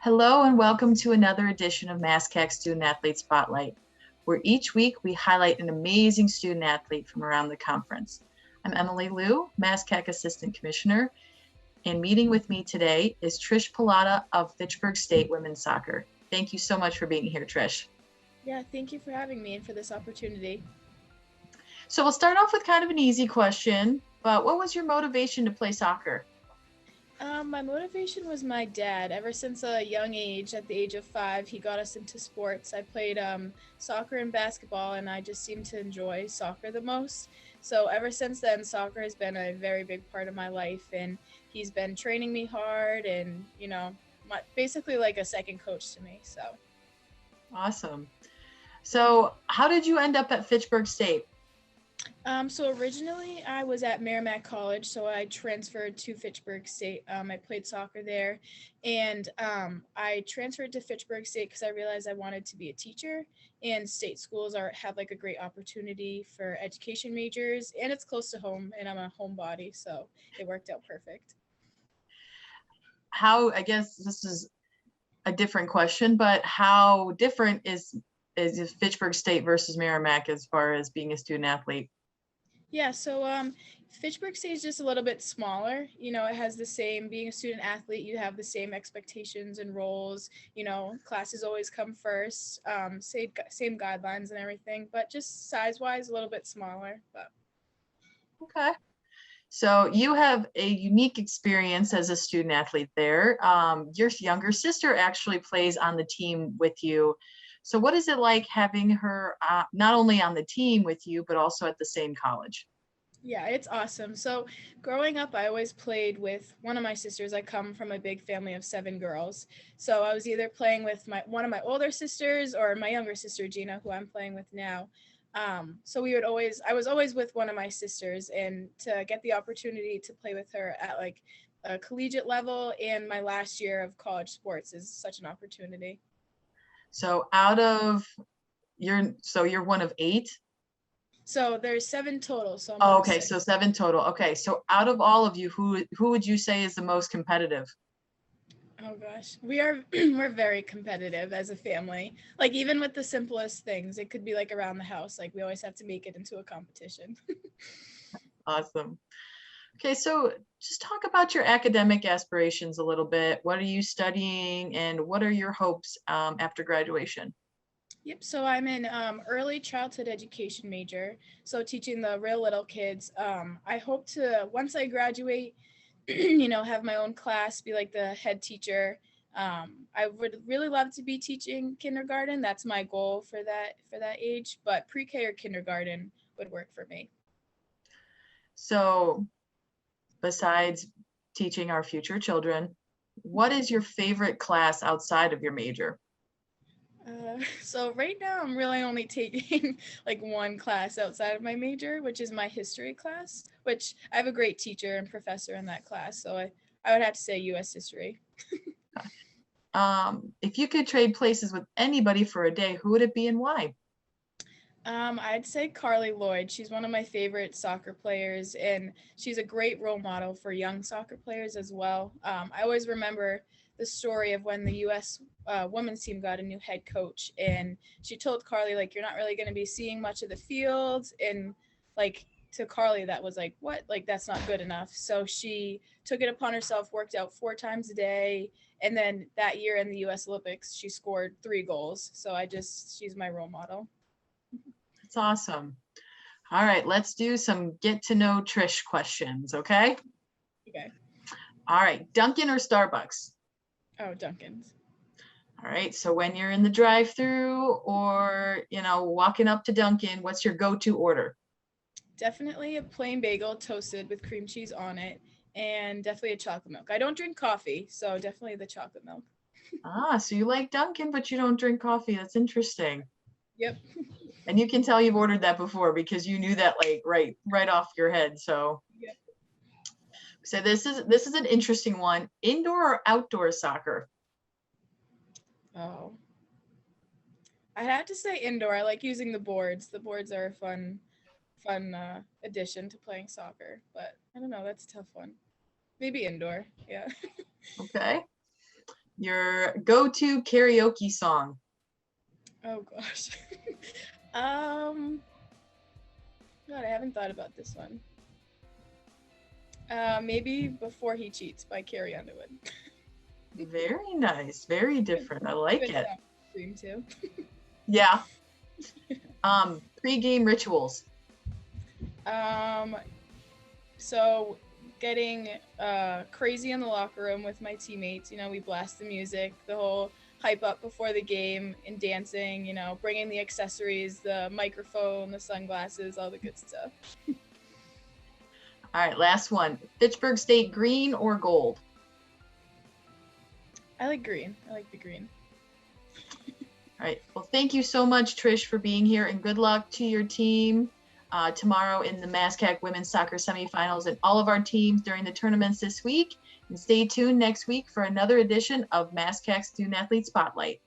Hello and welcome to another edition of MASCAC Student-Athlete Spotlight, where each week we highlight an amazing student-athlete from around the conference. I'm Emily Liu, MASCAC Assistant Commissioner, and meeting with me today is Trish Pallotta of Fitchburg State Women's Soccer. Thank you so much for being here, Trish. Yeah, thank you for having me and for this opportunity. So we'll start off with kind of an easy question, but what was your motivation to play soccer? My motivation was my dad. Ever since a young age, at the age of 5, he got us into sports. I played soccer and basketball, and I just seem to enjoy soccer the most. So ever since then, soccer has been a very big part of my life, and he's been training me hard and, basically like a second coach to me. So Awesome. So how did you end up at Fitchburg State? So originally I was at Merrimack College, so I transferred to Fitchburg State. I played soccer there, and I transferred to Fitchburg State because I realized I wanted to be a teacher, and state schools have like a great opportunity for education majors, and it's close to home, and I'm a homebody, so it worked out perfect. I guess this is a different question, but how different is Fitchburg State versus Merrimack as far as being a student athlete? Yeah, so Fitchburg State is just a little bit smaller. It has the same, being a student athlete, you have the same expectations and roles. Classes always come first, same guidelines and everything, but just size-wise, a little bit smaller. But Okay. So you have a unique experience as a student athlete there. Your younger sister actually plays on the team with you. So what is it like having her not only on the team with you, but also at the same college? yeah, it's awesome. So growing up, I always played with one of my sisters. I come from a big family of 7 girls. So I was either playing with one of my older sisters or my younger sister, Gina, who I'm playing with now. So I was always with one of my sisters, and to get the opportunity to play with her at like a collegiate level and my last year of college sports is such an opportunity. So you're one of 8? So there's 7 total. So I'm one Oh, of okay, 6. so 7 total. Okay, so out of all of you, who would you say is the most competitive? Oh gosh, we're very competitive as a family. Like even with the simplest things, it could be like around the house. Like we always have to make it into a competition. Awesome. Okay, so just talk about your academic aspirations a little bit. What are you studying and what are your hopes after graduation? Yep. So I'm in early childhood education major. So teaching the real little kids. I hope to once I graduate, have my own class, be like the head teacher. I would really love to be teaching kindergarten. That's my goal for that age. But pre-K or kindergarten would work for me. So besides teaching our future children, what is your favorite class outside of your major? So right now I'm really only taking like one class outside of my major, which is my history class, which I have a great teacher and professor in that class. So I would have to say US history. If you could trade places with anybody for a day, who would it be and why? I'd say Carly Lloyd. She's one of my favorite soccer players, and she's a great role model for young soccer players as well. I always remember the story of when the U.S. Women's team got a new head coach, and she told Carly, like, you're not really going to be seeing much of the field, and like to Carly, that was like, what? Like, that's not good enough. So she took it upon herself, worked out 4 times a day, and then that year in the U.S. Olympics, she scored 3 goals. So she's my role model. That's awesome. All right, let's do some get to know Trish questions, okay? Okay. All right, Dunkin' or Starbucks? Oh, Dunkin's. All right, so when you're in the drive-through or, walking up to Dunkin', what's your go-to order? Definitely a plain bagel toasted with cream cheese on it, and definitely a chocolate milk. I don't drink coffee, so definitely the chocolate milk. So you like Dunkin', but you don't drink coffee. That's interesting. Yep. And you can tell you've ordered that before because you knew that like right off your head. So Yep. this is an interesting one. Indoor or outdoor soccer? Oh. I have to say indoor. I like using the boards. The boards are a fun addition to playing soccer, but I don't know, that's a tough one. Maybe indoor. Yeah. Okay. Your go-to karaoke song. Oh gosh. God, I haven't thought about this one. Maybe Before He Cheats by Carrie Underwood. Very nice. Very different. I like it. Dream too. Yeah. Pre-game rituals. So getting crazy in the locker room with my teammates. You know, we blast the music, the whole hype up before the game, and dancing. You know, bringing the accessories, the microphone, the sunglasses, all the good stuff. All right, last one. Fitchburg State, green or gold? I like green. I like the green. All right. Well, thank you so much, Trish, for being here, and good luck to your team tomorrow in the MASCAC women's soccer semifinals and all of our teams during the tournaments this week. And stay tuned next week for another edition of MASCAC Student-Athlete Spotlight.